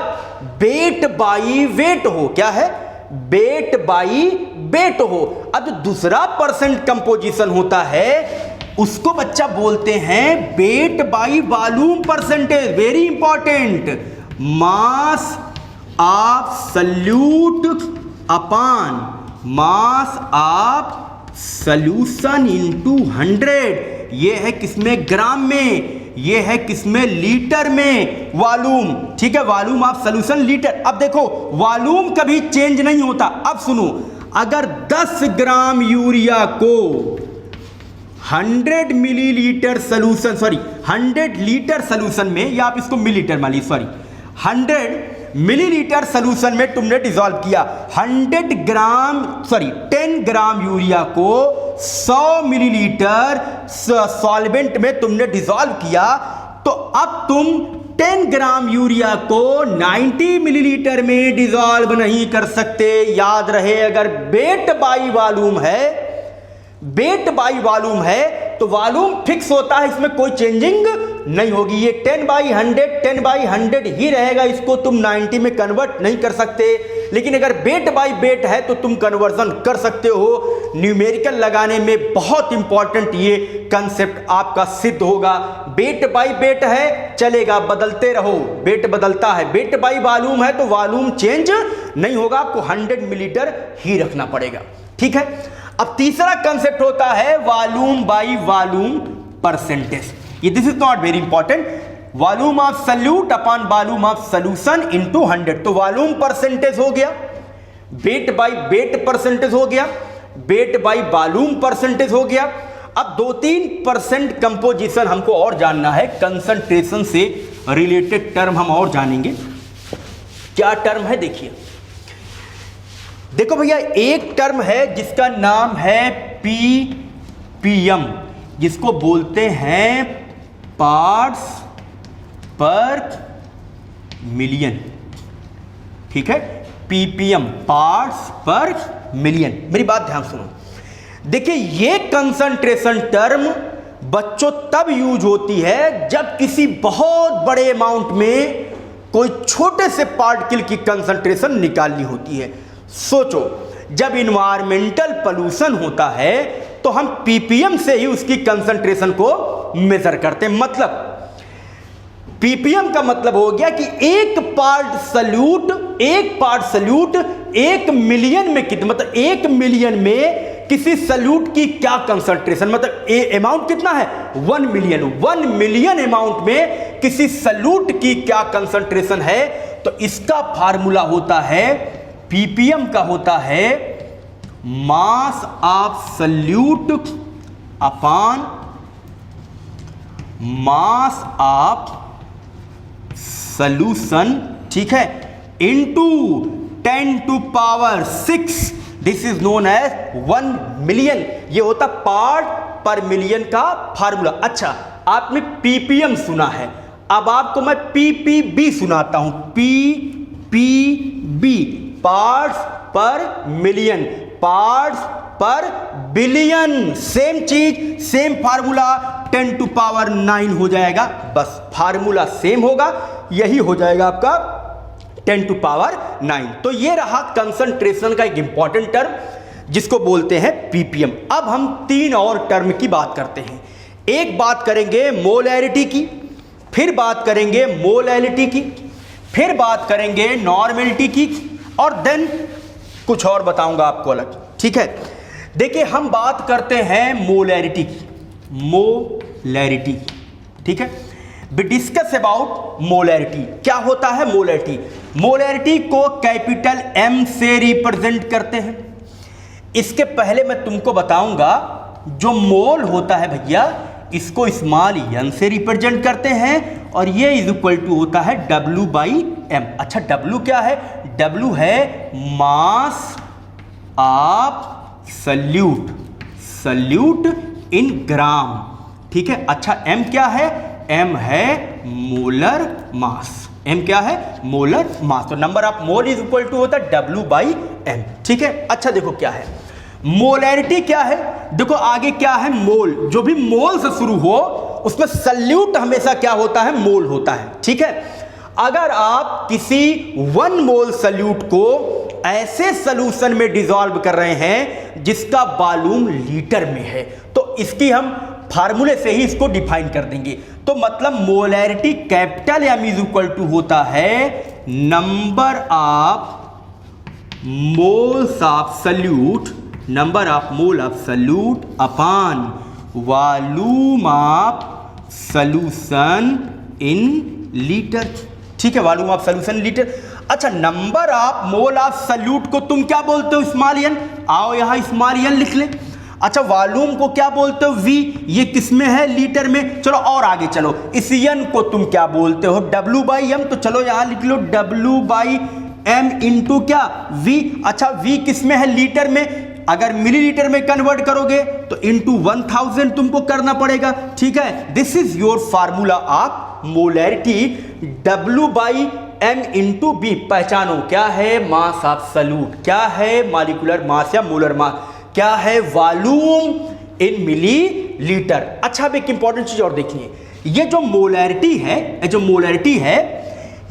[SPEAKER 1] वेट बाई वेट हो। क्या है? वेट बाई वेट हो। अब दूसरा परसेंट कंपोजिशन होता है उसको बच्चा बोलते हैं weight by volume percentage. Very important, mass of solute upon mass of solution into 100। ये है किसमें? ग्राम में। ये है किसमें? लीटर में। वॉल्यूम, ठीक है, वॉल्यूम ऑफ सॉल्यूशन लीटर। अब देखो वॉल्यूम कभी चेंज नहीं होता। अब सुनो, अगर 10 ग्राम यूरिया को 100 millilitre solution, sorry 100 litre solution में, या आप इसको मिलीलीटर मान लीजिए, सॉरी 100 मिलीलीटर सॉल्यूशन में तुमने डिसॉल्व किया। 10 ग्राम यूरिया को 100 मिलीलीटर सॉल्वेंट में तुमने डिसॉल्व किया, तो अब तुम 10 ग्राम यूरिया को 90 मिलीलीटर में डिसॉल्व नहीं कर सकते। याद रहे, अगर वेट बाई वॉल्यूम है, वेट बाई वॉल्यूम है तो वॉल्यूम फिक्स होता है, इसमें कोई चेंजिंग नहीं होगी। ये 10/100 ही रहेगा, इसको तुम 90 में कन्वर्ट नहीं कर सकते। लेकिन अगर वेट बाई वेट है तो तुम कन्वर्जन कर सकते हो। न्यूमेरिकल लगाने में बहुत इंपॉर्टेंट ये कंसेप्ट आपका सिद्ध होगा। वेट बाई वेट है, चलेगा, बदलते रहो, वेट बदलता है। वेट बाई वॉल्यूम है तो वॉल्यूम चेंज नहीं होगा, आपको 100 मिलीलीटर ही रखना पड़ेगा। ठीक है। अब तीसरा कंसेप्ट होता है वॉल्यूम बाई वॉल्यूम परसेंटेज। ये this is not very important. Volume of solute upon volume of solution into 100। तो वॉल्यूम परसेंटेज हो गया, वेट बाई वेट परसेंटेज हो गया, वेट बाई वॉल्यूम परसेंटेज हो गया। अब 2-3% कंपोजिशन हमको और जानना है, कंसंट्रेशन से रिलेटेड टर्म हम और जानेंगे। क्या टर्म है? देखो भैया, एक टर्म है जिसका नाम है पीपीएम, जिसको बोलते हैं पार्ट्स पर मिलियन। ठीक है, पीपीएम, पार्ट्स पर मिलियन। मेरी बात ध्यान सुनो। देखिए, ये कंसंट्रेशन टर्म बच्चों तब यूज होती है जब किसी बहुत बड़े अमाउंट में कोई छोटे से पार्टिकल की कंसंट्रेशन निकालनी होती है। सोचो, जब इन्वायरमेंटल पोल्यूशन होता है तो हम पीपीएम से ही उसकी कंसंट्रेशन को मेजर करते हैं। मतलब पीपीएम का मतलब हो गया कि एक पार्ट सल्यूट 1 मिलियन में कितना, मतलब 1 मिलियन में किसी सल्यूट की क्या कंसंट्रेशन, मतलब अमाउंट कितना है? 1 मिलियन। 1 मिलियन अमाउंट में किसी सल्यूट की क्या कंसंट्रेशन है? तो इसका फार्मूला होता है, पीपीएम का होता है mass of solute upon mass of solution, ठीक है, into 10⁶। This is known as 1 million. ये होता पार्ट पर मिलियन का फार्मूला। अच्छा, आपने पीपीएम सुना है, अब आपको मैं पीपीबी सुनाता हूं। पीपीबी, पार्ट्स पर मिलियन, पार्ट्स पर बिलियन। सेम चीज, सेम फार्मूला, 10⁹ हो जाएगा। बस फार्मूला सेम होगा, यही हो जाएगा आपका 10⁹। तो ये रहा कंसंट्रेशन का एक इंपॉर्टेंट टर्म जिसको बोलते हैं पीपीएम। अब हम 3 और टर्म की बात करते हैं। एक बात करेंगे मोलैरिटी की, फिर बात करेंगे मोलैलिटी की, फिर बात करेंगे नॉर्मेलिटी की, और देन कुछ और बताऊंगा आपको अलग। ठीक है, देखिए हम बात करते हैं मोलैरिटी की। मोलैरिटी, ठीक है, वी डिस्कस अबाउट मोलैरिटी। क्या होता है मोलैरिटी? मोलैरिटी को कैपिटल एम से रिप्रेजेंट करते हैं। इसके पहले मैं तुमको बताऊंगा, जो मोल होता है भैया, इसको स्मॉल एन से रिप्रेजेंट करते हैं, और ये इज इक्वल टू होता है W/m। अच्छा, W क्या है? W है मास ऑफ सल्यूट इन ग्राम। ठीक है। अच्छा, M क्या है? M है मोलर मास। M क्या है? Molar mass. तो number of mole is equal to होता है W/m। ठीक है। अच्छा देखो क्या है मोलैरिटी, क्या है? देखो आगे क्या है, मोल। जो भी मोल से शुरू हो उसमें सल्यूट हमेशा क्या होता है, मोल होता है। ठीक है, अगर आप किसी 1 मोल सल्यूट को ऐसे सॉल्यूशन में डिसॉल्व कर रहे हैं जिसका वॉल्यूम लीटर में है, तो इसकी हम फार्मूले से ही इसको डिफाइन कर देंगे। तो मतलब molarity capital M is equal to होता है number of moles of solute, number of mole of solute upon volume of solution in litre. ठीक है, वॉल्यूम ऑफ सॉल्यूशन लीटर। अच्छा, number of mole of solute को तुम क्या बोलते हो, स्मॉल एन। आओ यहां स्मॉल एन लिख ले। अच्छा, वॉल्यूम को क्या बोलते हो, V। ये किसमें है, लीटर में। चलो और आगे चलो, इस एन को तुम क्या बोलते हो, W/M। तो चलो यहां लिख लो W/M इंटू क्या, V। अच्छा, V किसमें है, लीटर में। अगर मिलीलीटर में कन्वर्ट करोगे तो इंटू 1000 तुमको करना पड़ेगा। ठीक है, this is your formula of molarity, W/M into B। पहचानो क्या है, मास ऑफ सल्यूट, क्या है मॉलिक्यूलर मास या मोलर मास, क्या है वॉल्यूम इन मिलीलीटर। अच्छा, अब एक इंपॉर्टेंट चीज और देखिए, ये जो मोलैरिटी है,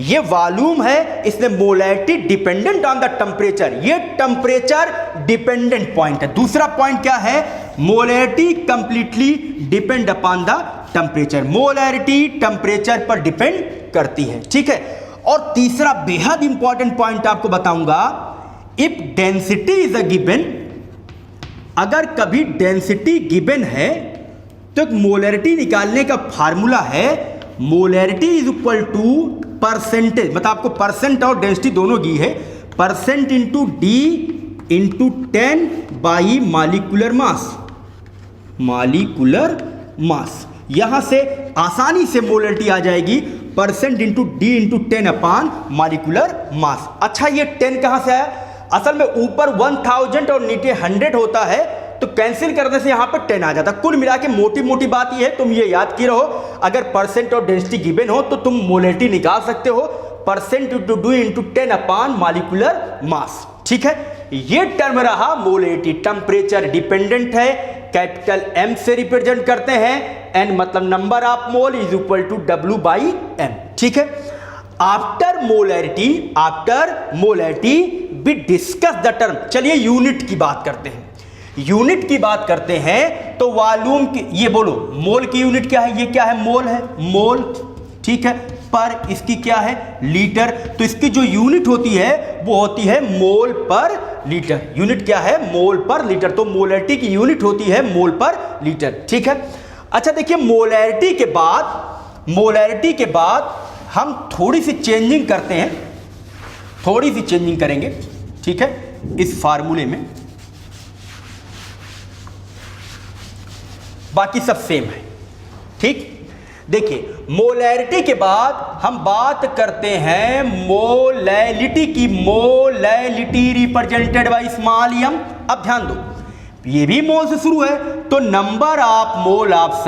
[SPEAKER 1] ये वॉल्यूम है, इसमें molarity dependent on the temperature. ये टेम्परेचर डिपेंडेंट पॉइंट है। दूसरा पॉइंट क्या है, molarity completely depend upon the temperature. Molarity temperature पर डिपेंड करती है। ठीक है, और तीसरा बेहद इंपॉर्टेंट पॉइंट आपको बताऊंगा, if density is a given, अगर कभी डेंसिटी गिवन है तो एक मोलैरिटी निकालने का फार्मूला है, molarity is equal to percentage, मतलब आपको परसेंट और डेंसिटी दोनों दी है, percent into D into 10 by molecular mass, molecular mass. यहां से आसानी से मोलैरिटी आ जाएगी, percent into D into 10 upon molecular mass. अच्छा, ये 10 कहां से आया, असल में ऊपर 1000 और नीचे 100 होता है, तो कैंसिल करने से यहां पर 10 आ जाता। कुल मिला के मोटी मोटी बात यह है, तुम ये याद की रहो, अगर परसेंट और डेंसिटी गिवन हो तो तुम मोलैरिटी निकाल सकते हो, percent into D into 10 upon molecular mass. ठीक है, ये टर्म रहा मोलैरिटी। टेम्परेचर डिपेंडेंट है, कैपिटल M से रिप्रेजेंट करते हैं, N मतलब number of mole is equal to W/M। ठीक है, after molarity we discuss the term. चलिए यूनिट की बात करते हैं। यूनिट की बात करते हैं तो वॉल्यूम की, ये बोलो मोल की यूनिट क्या है, ये क्या है, मोल है, मोल। ठीक है, पर इसकी क्या है, लीटर। तो इसकी जो यूनिट होती है वो होती है मोल पर लीटर। यूनिट क्या है, मोल पर लीटर। तो मोलैरिटी की यूनिट होती है मोल पर लीटर। ठीक है, अच्छा देखिए, मोलैरिटी के बाद हम थोड़ी सी चेंजिंग करते हैं, थोड़ी सी चेंजिंग करेंगे। ठीक है, इस फार्मूले में, बाकी सब सेम है। ठीक, देखिए मोलैरिटी के बाद हम बात करते हैं मोलैलिटी की। Molality represented by small m। अब ध्यान दो, ये भी मोल से शुरू है, तो number of mole of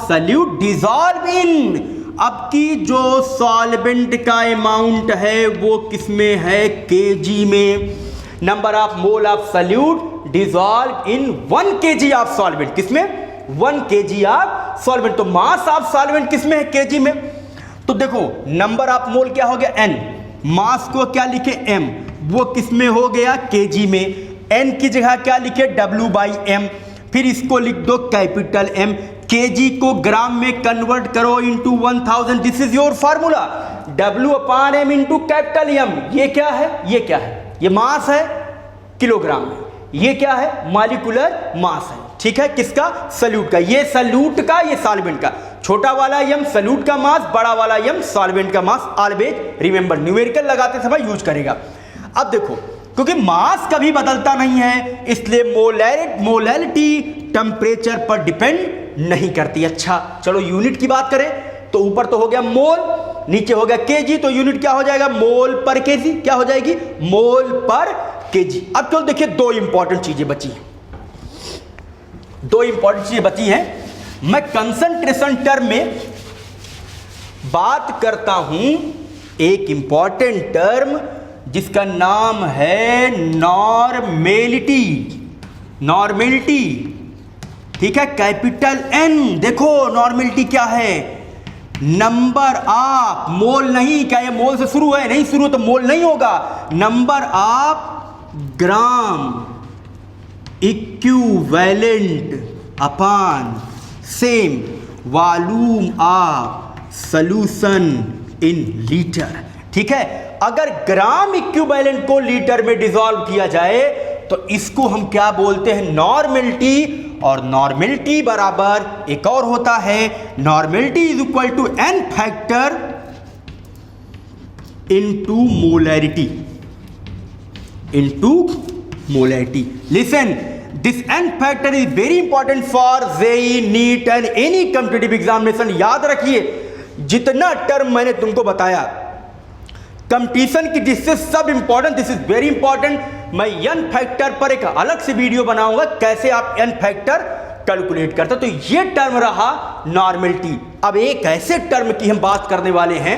[SPEAKER 1] salute dissolve in. अब की जो सॉल्वेंट का अमाउंट है वो किसमें है, kg में। Number of mole of salute dissolve in 1 kg of solvent, किसमें, 1 kg ऑफ सॉल्वेंट। तो मास ऑफ सॉल्वेंट किसमें है, kg में। तो देखो नंबर ऑफ मोल क्या हो गया, n। मास को क्या लिखे, m, वो किसमें हो गया, kg में। n की जगह क्या लिखे, W/M। फिर इसको लिख दो कैपिटल M। kg को ग्राम में कन्वर्ट करो into 1000। This is your formula, W/M into capital M। ये क्या है, ये मास है किलोग्राम में, ये क्या है, मॉलिक्यूलर मास है। ठीक है, किसका, सल्यूट का। ये सल्यूट का, ये सॉल्वेंट का। छोटा वाला m सल्यूट का मास, बड़ा वाला m सॉल्वेंट का मास। ऑलवेज रिमेंबर, न्यूमेरिकल लगाते समय यूज करेगा। अब देखो, क्योंकि मास कभी बदलता नहीं है, इसलिए मोलैरिटी टेम्परेचर पर डिपेंड नहीं करती। अच्छा चलो यूनिट की बात करें तो ऊपर तो हो गया मोल, नीचे हो गया kg, तो यूनिट क्या हो जाएगा, मोल पर kg। क्या हो जाएगी, मोल पर kg। अब तो देखिए दो इंपॉर्टेंट चीजें बची हैं। मैं कंसंट्रेशन टर्म में बात करता हूं, एक इंपॉर्टेंट टर्म जिसका नाम है नॉर्मेलिटी। नॉर्मेलिटी, ठीक है, कैपिटल N। देखो नॉर्मेलिटी क्या है, नंबर ऑफ, मोल नहीं, क्या ये मोल से शुरू है, नहीं शुरू तो मोल नहीं होगा, number of gram equivalent upon same volume of solution in litre. ठीक है, अगर ग्राम इक्विवेलेंट को लीटर में डिसॉल्व किया जाए तो इसको हम क्या बोलते हैं, नॉर्मेलिटी। और नॉर्मेलिटी बराबर एक और होता है, normality is equal to n factor into molarity, into molarity. Listen, this n factor is very important for JEE, NEET and any competitive examination. याद रखिए, जितना टर्म मैंने तुमको बताया कंपटीशन की, जिससे सब important, this is very important. मैं n फैक्टर पर एक अलग से वीडियो बनाऊंगा, कैसे आप n फैक्टर कैलकुलेट करते। तो ये टर्म रहा नॉर्मेलिटी। अब एक ऐसे टर्म की हम बात करने वाले हैं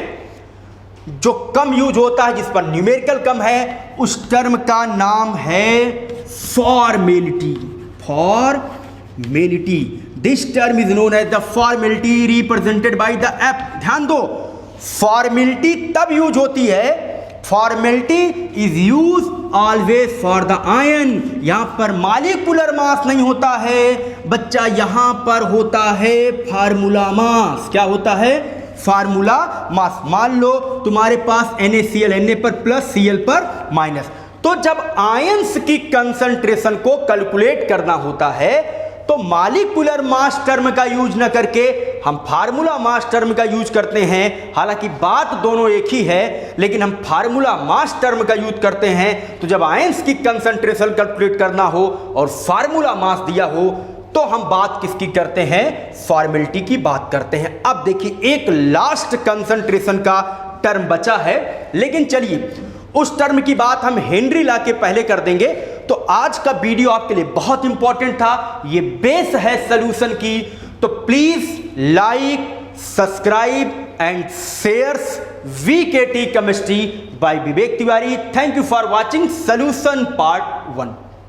[SPEAKER 1] जो कम यूज होता है, जिस पर न्यूमेरिकल कम है, उस टर्म का नाम है formality. Formality, this term is known as the formality represented by the F. ध्यान दो, फॉर्मेलिटी तब यूज होती है, formality is use always for the ion. यहां पर मॉलिक्यूलर मास नहीं होता है बच्चा, यहां पर होता है फार्मूला मास। क्या होता है, फार्मूला मास। मान लो तुम्हारे पास NaCl, Na पर प्लस Cl पर माइनस, तो जब आयंस की कंसंट्रेशन को कैलकुलेट करना होता है तो मॉलिक्यूलर मास टर्म का यूज न करके हम फार्मूला मास टर्म का यूज करते हैं। हालांकि बात दोनों एक ही है, लेकिन हम फार्मूला मास टर्म का यूज करते हैं। तो जब आयंस की कंसंट्रेशन कैलकुलेट करना हो और फार्मूला मास दिया हो तो हम बात किसकी करते हैं, फॉर्मेलिटी की बात करते हैं। अब देखिए, एक लास्ट कंसंट्रेशन का टर्म बचा है, लेकिन चलिए उस टर्म की बात हम हेनरी लॉ के पहले कर देंगे। तो आज का वीडियो आपके लिए बहुत इंपॉर्टेंट था, ये बेस है सॉल्यूशन की। तो please like, subscribe and shares VKT chemistry bye Vivek Tiwari. Thank you for watching solution part 1।